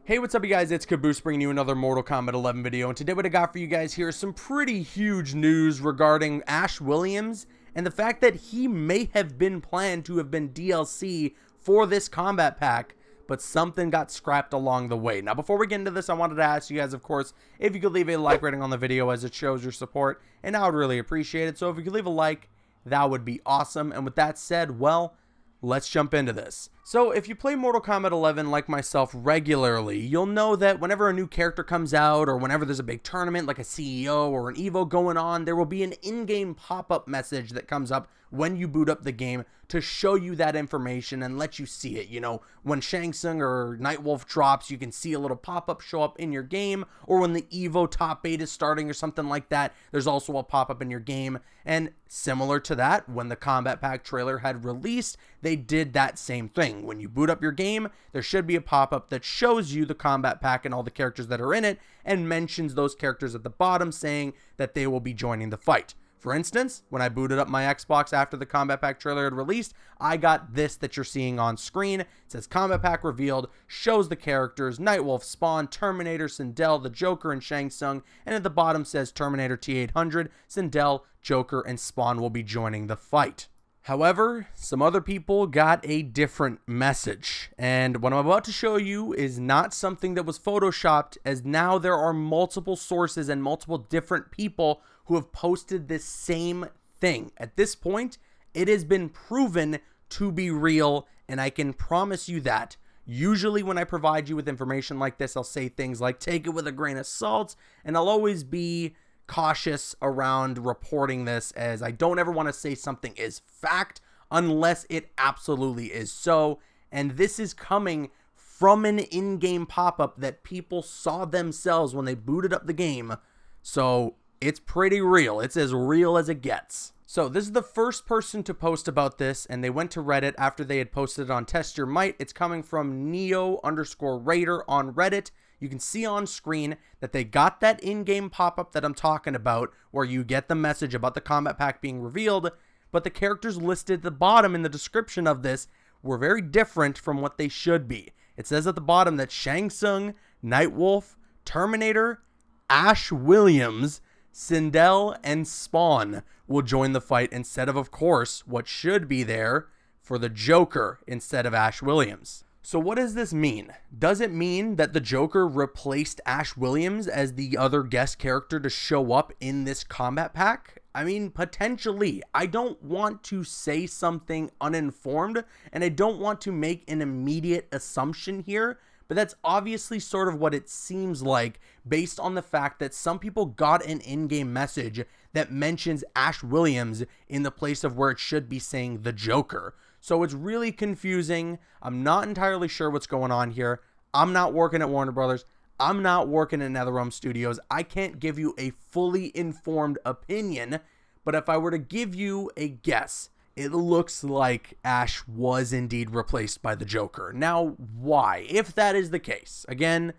Hey, what's up you guys, it's Caboose bringing you another Mortal Kombat 11 video, and today what I got for you guys here is some pretty huge news regarding Ash Williams and the fact that he may have been planned to have been DLC for this Kombat Pack, but something got scrapped along the way. Now before we get into this, I wanted to ask you guys, of course, if you could leave a like rating on the video as it shows your support, and I would really appreciate it. So if you could leave a like, that would be awesome. And with that said, well, let's jump into this. So if you play Mortal Kombat 11 like myself regularly, you'll know that whenever a new character comes out or whenever there's a big tournament like a CEO or an Evo going on, there will be an in-game pop-up message that comes up when you boot up the game to show you that information and let you see it. You know, when Shang Tsung or Nightwolf drops, you can see a little pop-up show up in your game, or when the Evo top 8 is starting or something like that, there's also a pop-up in your game. And similar to that, when the Kombat Pack trailer had released, they did that same thing. When you boot up your game, there should be a pop-up that shows you the Kombat Pack and all the characters that are in it and mentions those characters at the bottom saying that they will be joining the fight. For instance, when I booted up my Xbox after the Kombat Pack trailer had released, I got this that you're seeing on screen. It says Kombat Pack revealed, shows the characters Nightwolf, Spawn, Terminator, Sindel, the Joker, and Shang Tsung, and at the bottom says Terminator T-800, Sindel, Joker, and Spawn will be joining the fight. However, some other people got a different message, and what I'm about to show you is not something that was photoshopped, as now there are multiple sources and multiple different people who have posted this same thing. At this point, it has been proven to be real, and I can promise you that. Usually when I provide you with information like this, I'll say things like take it with a grain of salt, and I'll always be cautious around reporting this, as I don't ever want to say something is fact unless it absolutely is so. And this is coming from an in-game pop-up that people saw themselves when they booted up the game, so it's pretty real. It's as real as it gets. So this is the first person to post about this, and they went to Reddit after they had posted it on Test Your Might. It's coming from Neo_Raider on Reddit. You can see on screen that they got that in-game pop-up that I'm talking about, where you get the message about the Kombat Pack being revealed, but the characters listed at the bottom in the description of this were very different from what they should be. It says at the bottom that Shang Tsung, Nightwolf, Terminator, Ash Williams, Sindel, and Spawn will join the fight instead of course, what should be there for the Joker instead of Ash Williams. So what does this mean? Does it mean that the Joker replaced Ash Williams as the other guest character to show up in this Kombat Pack? I mean, potentially. I don't want to say something uninformed, and I don't want to make an immediate assumption here, but that's obviously sort of what it seems like based on the fact that some people got an in-game message that mentions Ash Williams in the place of where it should be saying the Joker. So it's really confusing. I'm not entirely sure what's going on here. I'm not working at Warner Brothers. I'm not working at NetherRealm Studios. I can't give you a fully informed opinion, but if I were to give you a guess, it looks like Ash was indeed replaced by the Joker. Now, why? If that is the case, again,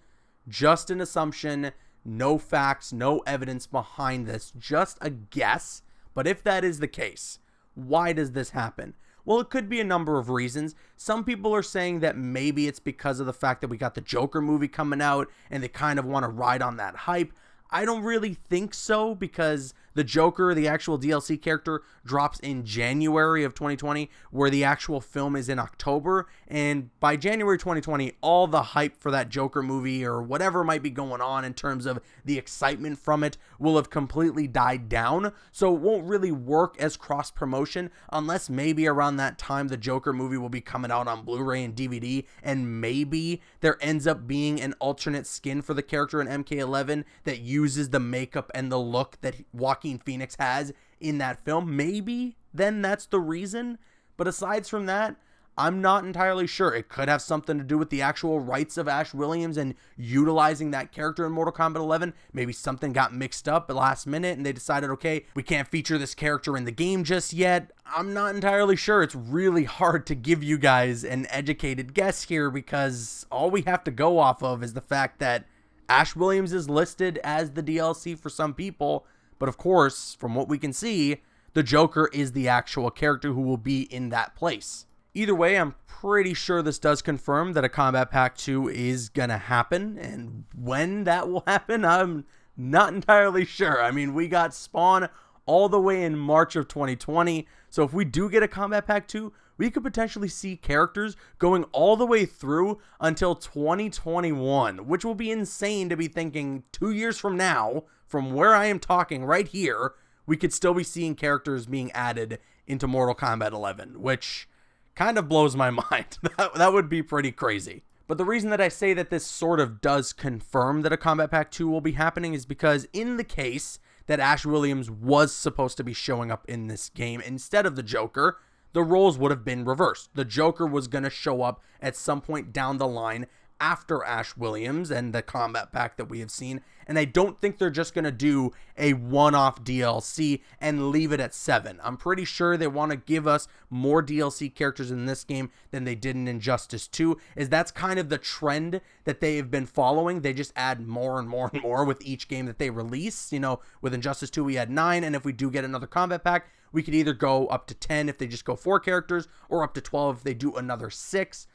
just an assumption, no facts, no evidence behind this, just a guess. But if that is the case, why does this happen? Well, it could be a number of reasons. Some people are saying that maybe it's because of the fact that we got the Joker movie coming out and they kind of want to ride on that hype. I don't really think so, because the Joker, the actual DLC character, drops in January of 2020, where the actual film is in October. And by January 2020, all the hype for that Joker movie or whatever might be going on in terms of the excitement from it will have completely died down. So it won't really work as cross-promotion unless maybe around that time the Joker movie will be coming out on Blu-ray and DVD, and maybe there ends up being an alternate skin for the character in MK11 that uses the makeup and the look that Joaquin Phoenix has in that film. Maybe then that's the reason, but aside from that, I'm not entirely sure. It could have something to do with the actual rights of Ash Williams and utilizing that character in Mortal Kombat 11. Maybe something got mixed up at last minute and they decided, okay, we can't feature this character in the game just yet. I'm not entirely sure. It's really hard to give you guys an educated guess here, because all we have to go off of is the fact that Ash Williams is listed as the DLC for some people, but of course, from what we can see, the Joker is the actual character who will be in that place. Either way, I'm pretty sure this does confirm that a Kombat Pack 2 is gonna happen, and when that will happen, I'm not entirely sure. I mean, we got Spawn all the way in March of 2020, so if we do get a Kombat Pack 2, we could potentially see characters going all the way through until 2021, which will be insane to be thinking 2 years from now, from where I am talking right here, we could still be seeing characters being added into Mortal Kombat 11, which kind of blows my mind. That would be pretty crazy. But the reason that I say that this sort of does confirm that a Kombat Pack 2 will be happening is because in the case that Ash Williams was supposed to be showing up in this game instead of the Joker, the roles would have been reversed. The Joker was going to show up at some point down the line after Ash Williams and the Kombat Pack that we have seen, and I don't think they're just going to do a one-off DLC and leave it at 7. I'm pretty sure they want to give us more DLC characters in this game than they did in Injustice 2, as that's kind of the trend that they have been following. They just add more and more and more with each game that they release. You know, with Injustice 2 we had 9, and if we do get another Kombat Pack, we could either go up to 10 if they just go 4 characters, or up to 12 if they do another 6.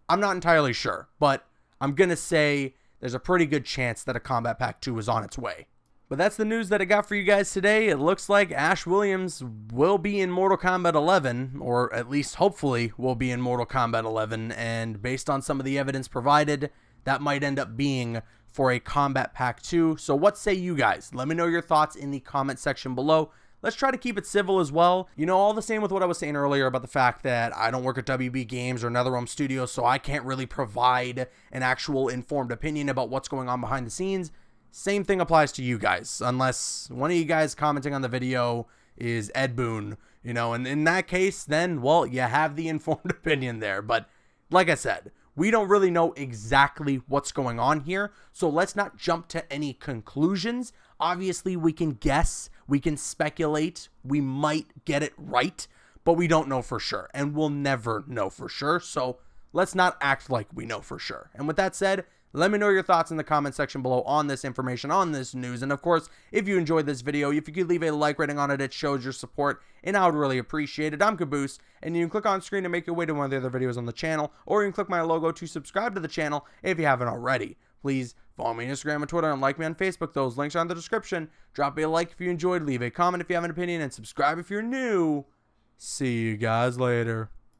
I'm not entirely sure, but I'm going to say there's a pretty good chance that a Kombat Pack 2 is on its way. But that's the news that I got for you guys today. It looks like Ash Williams will be in Mortal Kombat 11, or at least hopefully will be in Mortal Kombat 11, and based on some of the evidence provided, that might end up being for a Kombat Pack 2. So what say you guys? Let me know your thoughts in the comment section below. Let's try to keep it civil as well. You know, all the same with what I was saying earlier about the fact that I don't work at WB Games or NetherRealm Studios, so I can't really provide an actual informed opinion about what's going on behind the scenes. Same thing applies to you guys, unless one of you guys commenting on the video is Ed Boon, you know, and in that case, then, well, you have the informed opinion there. But like I said, we don't really know exactly what's going on here, so let's not jump to any conclusions. Obviously, we can guess, we can speculate, we might get it right, but we don't know for sure, and we'll never know for sure, so let's not act like we know for sure. And with that said, let me know your thoughts in the comment section below on this information, on this news, and of course, if you enjoyed this video, if you could leave a like rating on it, it shows your support, and I would really appreciate it. I'm Caboose, and you can click on screen to make your way to one of the other videos on the channel, or you can click my logo to subscribe to the channel if you haven't already. Please follow me on Instagram and Twitter, and like me on Facebook. Those links are in the description. Drop me a like if you enjoyed, leave a comment if you have an opinion, and subscribe if you're new. See you guys later.